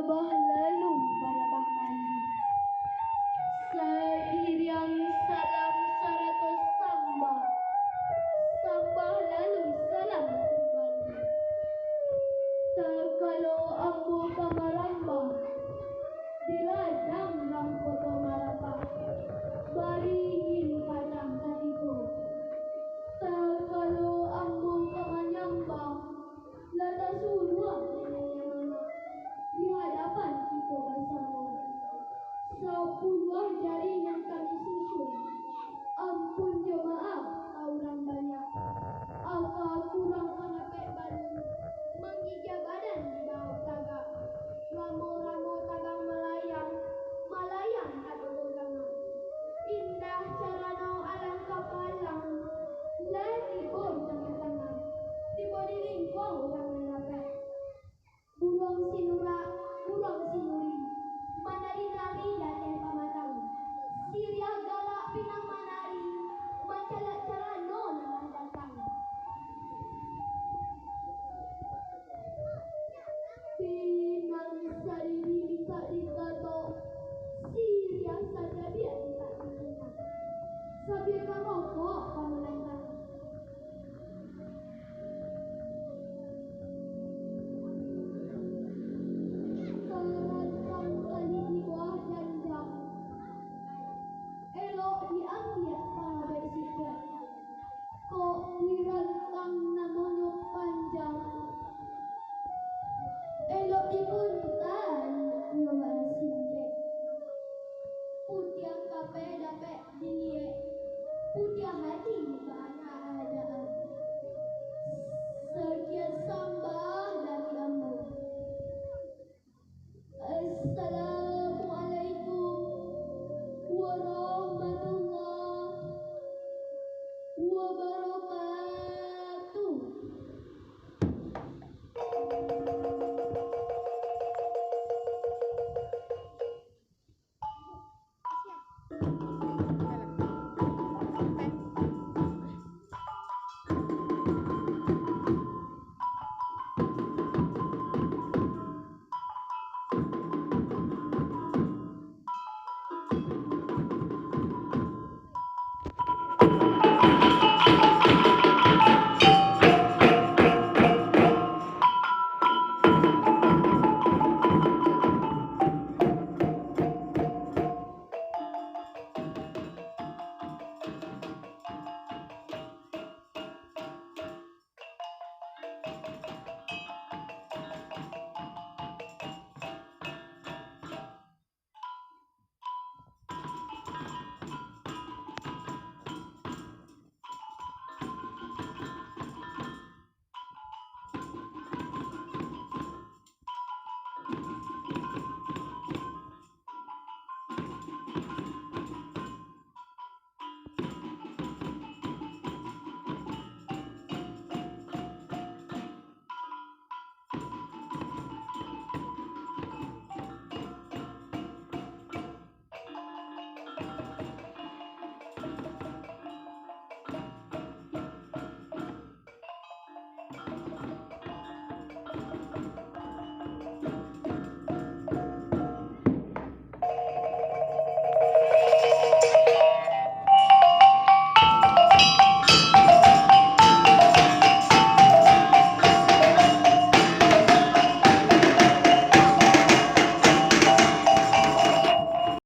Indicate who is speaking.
Speaker 1: Sabah lalu barabah mandi, seiring salam saratus sambah, sambah lalu salam kembali. Terkalo ambu kamarambah, di ladang rangkoto marapah, baringin padang katiku. Terkalo ambu kamanyambah, lata suruh di hadapan kita bersama. Sepuluh jaringan kami susun, ampun jemaah orang banyak. Aka kurang penepek badan, menggigil badan di bawah tagak. Ramo-ramo tagang melayang, melayang kata gogangan. Indah carano alang kapalang, lagi tengah-tengah. Tiba di lingkong orang menapek. Burung sinura, burung sinuri, manari-nari datang pamatang. Siriah galak pinang manari, mancalak carano nang datang. Pinang sariri bisa dikato, siriah saja dia tidak dikena. Sabia karokok pamelentang. Terantang kali di bawah janjang, elok diambil pahabek sikat. Kok wirantang namanya panjang, elok dipuntan nyawara sinjek. Putiang kape dapet diliek, putiang hati banyak adaan. Sekian sambah dari ambu. Assalamualaikum warahmatullahi wabarakatuh.